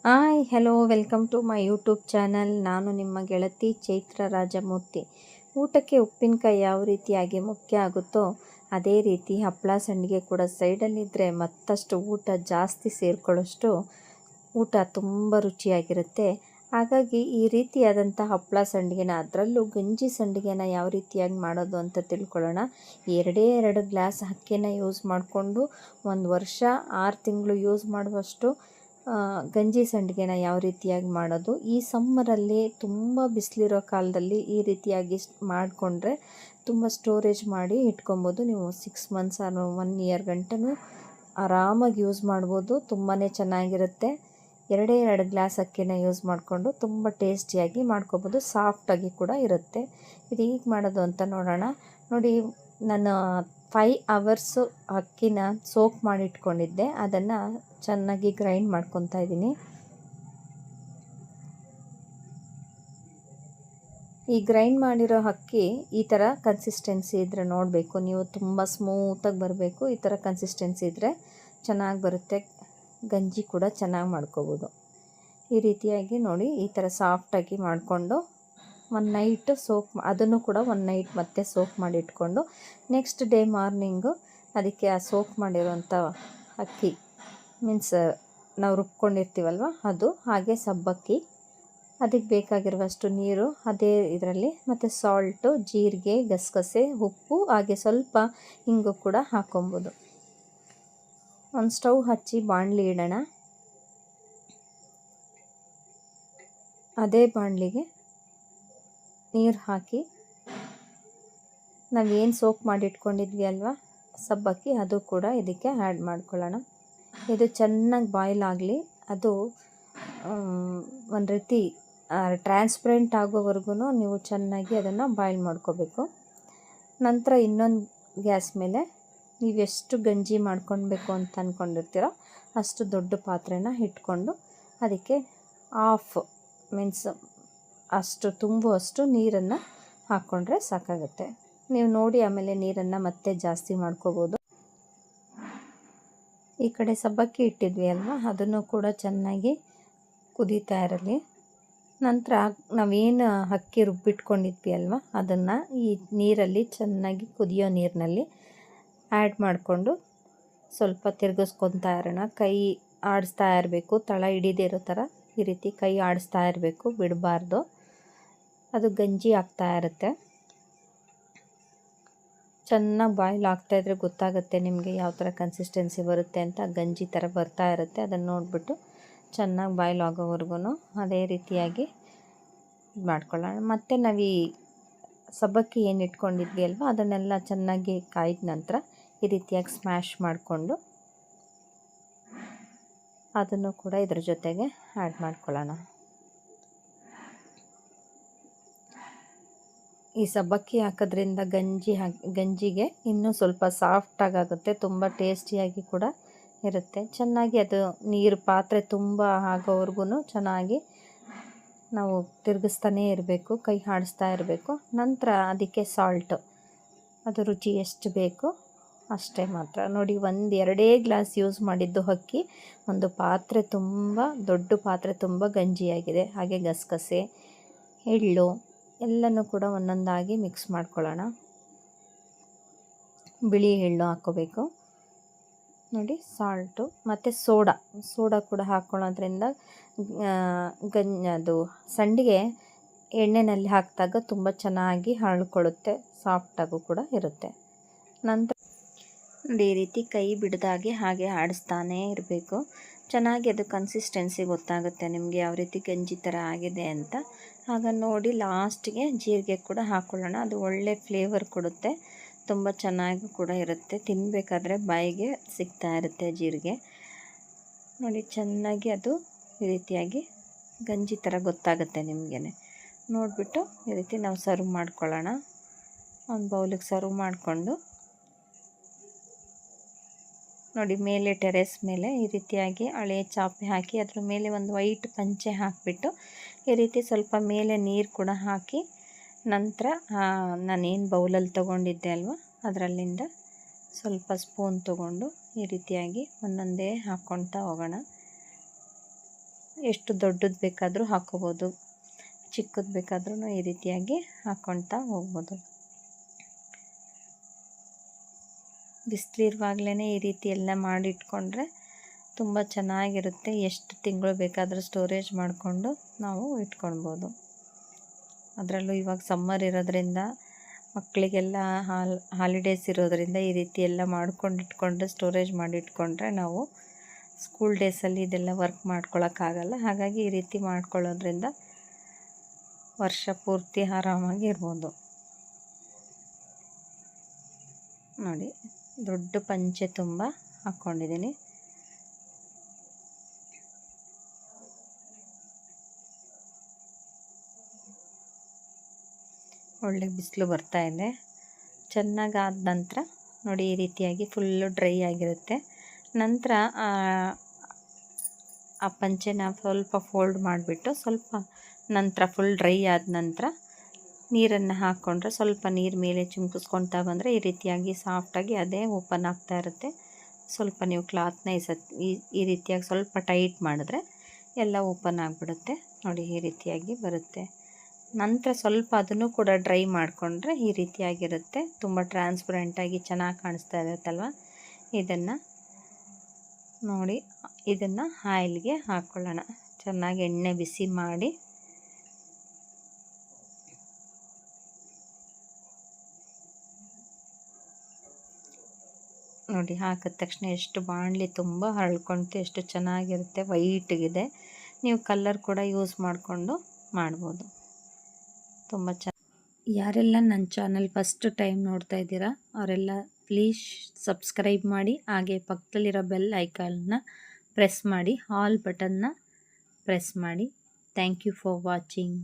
Hi hello welcome to my YouTube channel. ನಾನು ನಿಮ್ಮ ಗೆಳತಿ ಚೈತ್ರ ರಾಜಮೂರ್ತಿ. ಊಟಕ್ಕೆ ಉಪ್ಪಿನಕಾಯಿ ಯಾವ ರೀತಿಯಾಗಿ ಮುಖ್ಯ ಆಗುತ್ತೋ ಅದೇ ರೀತಿ ಹಪ್ಪಳ ಸಂಡಿಗೆ ಕೂಡ ಸೈಡಲ್ಲಿದ್ದರೆ ಮತ್ತಷ್ಟು ಊಟ ಜಾಸ್ತಿ ಸೇರಿಕೊಳ್ಳೋಷ್ಟು ಊಟ ತುಂಬ ರುಚಿಯಾಗಿರುತ್ತೆ. ಹಾಗಾಗಿ ಈ ರೀತಿಯಾದಂಥ ಹಪ್ಪಳ ಸಂಡಿಗೆನ, ಅದರಲ್ಲೂ ಗಂಜಿ ಸಂಡಿಗೆನ ಯಾವ ರೀತಿಯಾಗಿ ಮಾಡೋದು ಅಂತ ತಿಳ್ಕೊಳ್ಳೋಣ. ಎರಡು ಗ್ಲಾಸ್ ಅಕ್ಕಿನ ಯೂಸ್ ಮಾಡಿಕೊಂಡು 1 ವರ್ಷ 6 ತಿಂಗಳು ಯೂಸ್ ಮಾಡುವಷ್ಟು ಗಂಜಿ ಸಂಡಿಗೆನ ಯಾವ ರೀತಿಯಾಗಿ ಮಾಡೋದು. ಈ ಸಮ್ಮರಲ್ಲಿ ತುಂಬ ಬಿಸಿಲಿರೋ ಕಾಲದಲ್ಲಿ ಈ ರೀತಿಯಾಗಿ ಮಾಡಿಕೊಂಡ್ರೆ ತುಂಬ ಸ್ಟೋರೇಜ್ ಮಾಡಿ ಇಟ್ಕೊಬೋದು. ನೀವು 6 ಮಂತ್ಸ್ ಆರ್ 1 ಇಯರ್ ಗಂಟನೂ ಆರಾಮಾಗಿ ಯೂಸ್ ಮಾಡ್ಬೋದು. ತುಂಬಾ ಚೆನ್ನಾಗಿರುತ್ತೆ. 2 ಗ್ಲಾಸ್ ಅಕ್ಕಿನ ಯೂಸ್ ಮಾಡಿಕೊಂಡು ತುಂಬ ಟೇಸ್ಟಿಯಾಗಿ ಮಾಡ್ಕೊಬೋದು. ಸಾಫ್ಟಾಗಿ ಕೂಡ ಇರುತ್ತೆ. ಇದು ಹೇಗೆ ಮಾಡೋದು ಅಂತ ನೋಡೋಣ. ನೋಡಿ, ನಾನು 5 ಅವರ್ಸು ಅಕ್ಕಿನ ಸೋಕ್ ಮಾಡಿ ಇಟ್ಕೊಂಡಿದ್ದೆ. ಅದನ್ನು ಚೆನ್ನಾಗಿ ಗ್ರೈಂಡ್ ಮಾಡ್ಕೊತಾ ಇದ್ದೀನಿ. ಈ ಗ್ರೈಂಡ್ ಮಾಡಿರೋ ಅಕ್ಕಿ ಈ ಥರ ಕನ್ಸಿಸ್ಟೆನ್ಸಿ ಇದ್ದರೆ ನೋಡಬೇಕು ನೀವು. ತುಂಬ ಸ್ಮೂತಾಗಿ ಬರಬೇಕು. ಈ ಥರ ಕನ್ಸಿಸ್ಟೆನ್ಸಿ ಇದ್ದರೆ ಚೆನ್ನಾಗಿ ಬರುತ್ತೆ. ಗಂಜಿ ಕೂಡ ಚೆನ್ನಾಗಿ ಮಾಡ್ಕೋಬೋದು. ಈ ರೀತಿಯಾಗಿ ನೋಡಿ, ಈ ಥರ ಸಾಫ್ಟಾಗಿ ಮಾಡಿಕೊಂಡು 1 ನೈಟ್ ಅದನ್ನು ಕೂಡ 1 ನೈಟ್ ಮತ್ತೆ ಸೋಕ್ ಮಾಡಿ ಇಟ್ಕೊಂಡು ನೆಕ್ಸ್ಟ್ ಡೇ ಮಾರ್ನಿಂಗು ಅದಕ್ಕೆ ಆ ಸೋಕ್ ಮಾಡಿರೋಂಥ ಅಕ್ಕಿ ಮೀನ್ಸ್ ನಾವು ರುಬ್ಕೊಂಡಿರ್ತೀವಲ್ವ ಅದು, ಹಾಗೆ ಸಬ್ಬಕ್ಕಿ, ಅದಕ್ಕೆ ಬೇಕಾಗಿರುವಷ್ಟು ನೀರು ಅದೇ ಇದರಲ್ಲಿ, ಮತ್ತು ಸಾಲ್ಟು, ಜೀರಿಗೆ, ಗಸಗಸೆ, ಉಪ್ಪು, ಹಾಗೆ ಸ್ವಲ್ಪ ಹಿಂಗು ಕೂಡ ಹಾಕೊಬೋದು. ಒಂದು ಸ್ಟವ್ ಹಚ್ಚಿ ಬಾಣಲಿ ಇಡೋಣ. ಅದೇ ಬಾಣಲಿಗೆ ನೀರು ಹಾಕಿ ನಾವೇನು ಸೋಕ್ ಮಾಡಿ ಇಟ್ಕೊಂಡಿದ್ವಿ ಅಲ್ವಾ ಸಬ್ಬಕ್ಕಿ, ಅದು ಕೂಡ ಇದಕ್ಕೆ ಆ್ಯಡ್ ಮಾಡ್ಕೊಳ್ಳೋಣ. ಇದು ಚೆನ್ನಾಗಿ ಬಾಯ್ಲ್ ಆಗಲಿ. ಅದು ಒಂದು ರೀತಿ ಟ್ರಾನ್ಸ್ಪರೆಂಟ್ ಆಗೋವರೆಗೂ ನೀವು ಚೆನ್ನಾಗಿ ಅದನ್ನು ಬಾಯ್ಲ್ ಮಾಡ್ಕೋಬೇಕು. ನಂತರ ಇನ್ನೊಂದು ಗ್ಯಾಸ್ ಮೇಲೆ ನೀವೆಷ್ಟು ಗಂಜಿ ಮಾಡ್ಕೊಳ್ಬೇಕು ಅಂತ ಅಂದ್ಕೊಂಡಿರ್ತೀರೋ ಅಷ್ಟು ದೊಡ್ಡ ಪಾತ್ರೆನ ಇಟ್ಕೊಂಡು ಅದಕ್ಕೆ ಮೀನ್ಸ್ ಅಷ್ಟು ತುಂಬುವಷ್ಟು ನೀರನ್ನು ಹಾಕ್ಕೊಂಡ್ರೆ ಸಾಕಾಗುತ್ತೆ. ನೀವು ನೋಡಿ ಆಮೇಲೆ ನೀರನ್ನು ಮತ್ತೆ ಜಾಸ್ತಿ ಮಾಡ್ಕೋಬೋದು. ಈ ಕಡೆ ಸಬ್ಬಕ್ಕಿ ಇಟ್ಟಿದ್ವಿ ಅಲ್ವಾ, ಅದನ್ನು ಕೂಡ ಚೆನ್ನಾಗಿ ಕುದೀತಾ ಇರಲಿ. ನಂತರ ನಾವೇನು ಅಕ್ಕಿ ರುಬ್ಬಿಟ್ಕೊಂಡಿದ್ವಿ ಅಲ್ವಾ ಅದನ್ನು ಈ ನೀರಲ್ಲಿ ಚೆನ್ನಾಗಿ ಕುದಿಯೋ ನೀರಿನಲ್ಲಿ ಆ್ಯಡ್ ಮಾಡಿಕೊಂಡು ಸ್ವಲ್ಪ ತಿರುಗಿಸ್ಕೊತಾ ಇರೋಣ. ಕೈ ಆಡಿಸ್ತಾ ಇರಬೇಕು, ತಳ ಹಿಡಿದೇ ಇರೋ ಥರ ಈ ರೀತಿ ಕೈ ಆಡಿಸ್ತಾ ಇರಬೇಕು, ಬಿಡಬಾರ್ದು. ಅದು ಗಂಜಿ ಆಗ್ತಾ ಇರುತ್ತೆ. ಚೆನ್ನಾಗಿ ಬಾಯ್ಲ್ ಆಗ್ತಾಯಿದ್ರೆ ಗೊತ್ತಾಗುತ್ತೆ ನಿಮಗೆ ಯಾವ ಥರ ಕನ್ಸಿಸ್ಟೆನ್ಸಿ ಬರುತ್ತೆ ಅಂತ. ಗಂಜಿ ಥರ ಬರ್ತಾ ಇರುತ್ತೆ. ಅದನ್ನು ನೋಡಿಬಿಟ್ಟು ಚೆನ್ನಾಗಿ ಬಾಯ್ಲ್ ಆಗೋವರೆಗೂ ಅದೇ ರೀತಿಯಾಗಿ ಮಾಡ್ಕೊಳ್ಳೋಣ. ಮತ್ತು ನಾವು ಈ ಸಬ್ಬಕ್ಕಿ ಏನು ಇಟ್ಕೊಂಡಿದ್ವಿ ಅಲ್ವ ಅದನ್ನೆಲ್ಲ ಚೆನ್ನಾಗಿ ಕಾಯ್ದ ನಂತರ ಈ ರೀತಿಯಾಗಿ ಸ್ಮ್ಯಾಶ್ ಮಾಡಿಕೊಂಡು ಅದನ್ನು ಕೂಡ ಇದ್ರ ಜೊತೆಗೆ ಆ್ಯಡ್ ಮಾಡ್ಕೊಳ್ಳೋಣ. ಈ ಸಬ್ಬಕ್ಕಿ ಹಾಕೋದ್ರಿಂದ ಗಂಜಿಗೆ ಇನ್ನೂ ಸ್ವಲ್ಪ ಸಾಫ್ಟಾಗುತ್ತೆ, ತುಂಬ ಟೇಸ್ಟಿಯಾಗಿ ಕೂಡ ಇರುತ್ತೆ. ಚೆನ್ನಾಗಿ ಅದು ನೀರು ಪಾತ್ರೆ ತುಂಬ ಆಗೋವರೆಗೂ ಚೆನ್ನಾಗಿ ನಾವು ತಿರುಗಿಸ್ತಾನೇ ಇರಬೇಕು, ಕೈ ಆಡಿಸ್ತಾ ಇರಬೇಕು. ನಂತರ ಅದಕ್ಕೆ ಸಾಲ್ಟು, ಅದು ರುಚಿ ಎಷ್ಟು ಬೇಕು ಅಷ್ಟೇ ಮಾತ್ರ. ನೋಡಿ, 2 ಗ್ಲಾಸ್ ಯೂಸ್ ಮಾಡಿದ್ದು ಅಕ್ಕಿ ಒಂದು ಪಾತ್ರೆ ತುಂಬ, ದೊಡ್ಡ ಪಾತ್ರೆ ತುಂಬ ಗಂಜಿಯಾಗಿದೆ. ಹಾಗೆ ಗಸಗಸೆ, ಎಳ್ಳು ಎಲ್ಲನೂ ಕೂಡ ಒಂದೊಂದಾಗಿ ಮಿಕ್ಸ್ ಮಾಡ್ಕೊಳ್ಳೋಣ. ಬಿಳಿ ಎಳ್ಳು ಹಾಕ್ಕೋಬೇಕು. ನೋಡಿ, ಸಾಲ್ಟು ಮತ್ತು ಸೋಡಾ ಕೂಡ ಹಾಕ್ಕೊಳ್ಳೋದ್ರಿಂದ ಅದು ಸಂಡಿಗೆ ಎಣ್ಣೆಯಲ್ಲಿ ಹಾಕಿದಾಗ ತುಂಬ ಚೆನ್ನಾಗಿ ಹರಳ್ಕೊಳ್ಳುತ್ತೆ, ಸಾಫ್ಟಾಗೂ ಕೂಡ ಇರುತ್ತೆ. ನಂತರ ನೋಡಿ, ಈ ರೀತಿ ಕೈ ಬಿಡದಾಗೆ ಹಾಗೆ ಆಡಿಸ್ತಾನೇ ಇರಬೇಕು. ಚೆನ್ನಾಗಿ ಅದು ಕನ್ಸಿಸ್ಟೆನ್ಸಿ ಗೊತ್ತಾಗುತ್ತೆ ನಿಮಗೆ ಯಾವ ರೀತಿ ಗಂಜಿ ಥರ ಆಗಿದೆ ಅಂತ. ಆಗ ನೋಡಿ ಲಾಸ್ಟಿಗೆ ಜೀರಿಗೆ ಕೂಡ ಹಾಕ್ಕೊಳ್ಳೋಣ. ಅದು ಒಳ್ಳೆ ಫ್ಲೇವರ್ ಕೊಡುತ್ತೆ, ತುಂಬ ಚೆನ್ನಾಗಿ ಕೂಡ ಇರುತ್ತೆ. ತಿನ್ನಬೇಕಾದ್ರೆ ಬಾಯಿಗೆ ಸಿಗ್ತಾ ಇರುತ್ತೆ ಜೀರಿಗೆ. ನೋಡಿ, ಚೆನ್ನಾಗಿ ಅದು ಈ ರೀತಿಯಾಗಿ ಗಂಜಿ ಥರ ಗೊತ್ತಾಗುತ್ತೆ ನಿಮಗೇ. ನೋಡಿಬಿಟ್ಟು ಈ ರೀತಿ ನಾವು ಸರ್ವ್ ಮಾಡ್ಕೊಳ್ಳೋಣ. ಒಂದು ಬೌಲಿಗೆ ಸರ್ವ್ ಮಾಡಿಕೊಂಡು ನೋಡಿ, ಮೇಲೆ ಟೆರೆಸ್ ಮೇಲೆ ಈ ರೀತಿಯಾಗಿ ಹಳೆ ಚಾಪೆ ಹಾಕಿ ಅದ್ರ ಮೇಲೆ ಒಂದು ವೈಟ್ ಪಂಚೆ ಹಾಕಿಬಿಟ್ಟು ಈ ರೀತಿ ಸ್ವಲ್ಪ ಮೇಲೆ ನೀರು ಕೂಡ ಹಾಕಿ, ನಂತರ ನಾನೇನು ಬೌಲಲ್ಲಿ ತೊಗೊಂಡಿದ್ದೆ ಅಲ್ವ ಅದರಲ್ಲಿಂದ ಸ್ವಲ್ಪ ಸ್ಪೂನ್ ತೊಗೊಂಡು ಈ ರೀತಿಯಾಗಿ ಒಂದೊಂದೇ ಹಾಕ್ಕೊಳ್ತಾ ಹೋಗೋಣ. ಎಷ್ಟು ದೊಡ್ಡದು ಬೇಕಾದರೂ ಹಾಕ್ಕೋಬೋದು, ಚಿಕ್ಕದು ಬೇಕಾದ್ರೂ ಈ ರೀತಿಯಾಗಿ ಹಾಕ್ಕೊಳ್ತಾ ಹೋಗ್ಬೋದು. ಬಿಸಿಲಿರುವಾಗಲೇ ಈ ರೀತಿ ಎಲ್ಲ ಮಾಡಿಟ್ಕೊಂಡ್ರೆ ತುಂಬ ಚೆನ್ನಾಗಿರುತ್ತೆ. ಎಷ್ಟು ತಿಂಗಳು ಬೇಕಾದರೂ ಸ್ಟೋರೇಜ್ ಮಾಡಿಕೊಂಡು ನಾವು ಇಟ್ಕೊಳ್ಬೋದು. ಅದರಲ್ಲೂ ಇವಾಗ ಸಮ್ಮರ್ ಇರೋದ್ರಿಂದ ಮಕ್ಕಳಿಗೆಲ್ಲ ಹಾಲಿಡೇಸ್ ಇರೋದರಿಂದ ಈ ರೀತಿ ಎಲ್ಲ ಮಾಡ್ಕೊಂಡು ಇಟ್ಕೊಂಡ್ರೆ, ಸ್ಟೋರೇಜ್ ಮಾಡಿ ಇಟ್ಕೊಂಡ್ರೆ ನಾವು ಸ್ಕೂಲ್ ಡೇಸಲ್ಲಿ ಇದೆಲ್ಲ ವರ್ಕ್ ಮಾಡ್ಕೊಳ್ಳೋಕ್ಕಾಗಲ್ಲ. ಹಾಗಾಗಿ ಈ ರೀತಿ ಮಾಡ್ಕೊಳ್ಳೋದ್ರಿಂದ ವರ್ಷ ಪೂರ್ತಿ ಆರಾಮಾಗಿ ಇರ್ಬೋದು. ನೋಡಿ, ದೊಡ್ಡ ಪಂಚೆ ತುಂಬ ಹಾಕ್ಕೊಂಡಿದ್ದೀನಿ. ಒಳ್ಳೆ ಬಿಸಿಲು ಬರ್ತಾ ಇದೆ. ಚೆನ್ನಾಗಿ ಆದ ನಂತರ ನೋಡಿ ಈ ರೀತಿಯಾಗಿ ಫುಲ್ಲು ಡ್ರೈ ಆಗಿರುತ್ತೆ. ನಂತರ ಆ ಪಂಚೆನ ಸ್ವಲ್ಪ ಫೋಲ್ಡ್ ಮಾಡಿಬಿಟ್ಟು ಸ್ವಲ್ಪ ನಂತರ ಫುಲ್ ಡ್ರೈ ಆದ ನಂತರ ನೀರನ್ನು ಹಾಕ್ಕೊಂಡ್ರೆ ಸ್ವಲ್ಪ ನೀರು ಮೇಲೆ ಚಿಮ್ಕಿಸ್ಕೊಳ್ತಾ ಬಂದರೆ ಈ ರೀತಿಯಾಗಿ ಸಾಫ್ಟಾಗಿ ಅದೇ ಓಪನ್ ಆಗ್ತಾ ಇರುತ್ತೆ. ಸ್ವಲ್ಪ ನೀವು ಕ್ಲಾತ್ನ ಈ ರೀತಿಯಾಗಿ ಸ್ವಲ್ಪ ಟೈಟ್ ಮಾಡಿದ್ರೆ ಎಲ್ಲ ಓಪನ್ ಆಗಿಬಿಡುತ್ತೆ. ನೋಡಿ ಈ ರೀತಿಯಾಗಿ ಬರುತ್ತೆ. ನಂತರ ಸ್ವಲ್ಪ ಅದನ್ನು ಕೂಡ ಡ್ರೈ ಮಾಡಿಕೊಂಡ್ರೆ ಈ ರೀತಿಯಾಗಿರುತ್ತೆ. ತುಂಬ ಟ್ರಾನ್ಸ್ಪರೆಂಟಾಗಿ ಚೆನ್ನಾಗಿ ಕಾಣಿಸ್ತಾ ಇರುತ್ತಲ್ವ. ಇದನ್ನು ನೋಡಿ, ಇದನ್ನು ಆಯಿಲ್ಗೆ ಹಾಕ್ಕೊಳ್ಳೋಣ. ಚೆನ್ನಾಗಿ ಎಣ್ಣೆ ಬಿಸಿ ಮಾಡಿ ನೋಡಿ, ಹಾಕಿದ ತಕ್ಷಣ ಎಷ್ಟು ಬಾಣಲಿ ತುಂಬ ಹರಳ್ಕೊಳ್ತು, ಎಷ್ಟು ಚೆನ್ನಾಗಿರುತ್ತೆ. ವೈಟಿಗಿದೆ. ನೀವು ಕಲರ್ ಕೂಡ ಯೂಸ್ ಮಾಡಿಕೊಂಡು ಮಾಡ್ಬೋದು. ತುಂಬ ಯಾರೆಲ್ಲ ನನ್ನ ಚಾನಲ್ ಫಸ್ಟ್ ಟೈಮ್ ನೋಡ್ತಾ ಇದ್ದೀರಾ ಅವರೆಲ್ಲ ಪ್ಲೀಸ್ ಸಬ್ಸ್ಕ್ರೈಬ್ ಮಾಡಿ, ಹಾಗೆ ಪಕ್ಕದಲ್ಲಿರೋ ಬೆಲ್ ಐಕಾನ್ನ ಪ್ರೆಸ್ ಮಾಡಿ, ಆಲ್ ಬಟನ್ನ ಪ್ರೆಸ್ ಮಾಡಿ. Thank you for watching.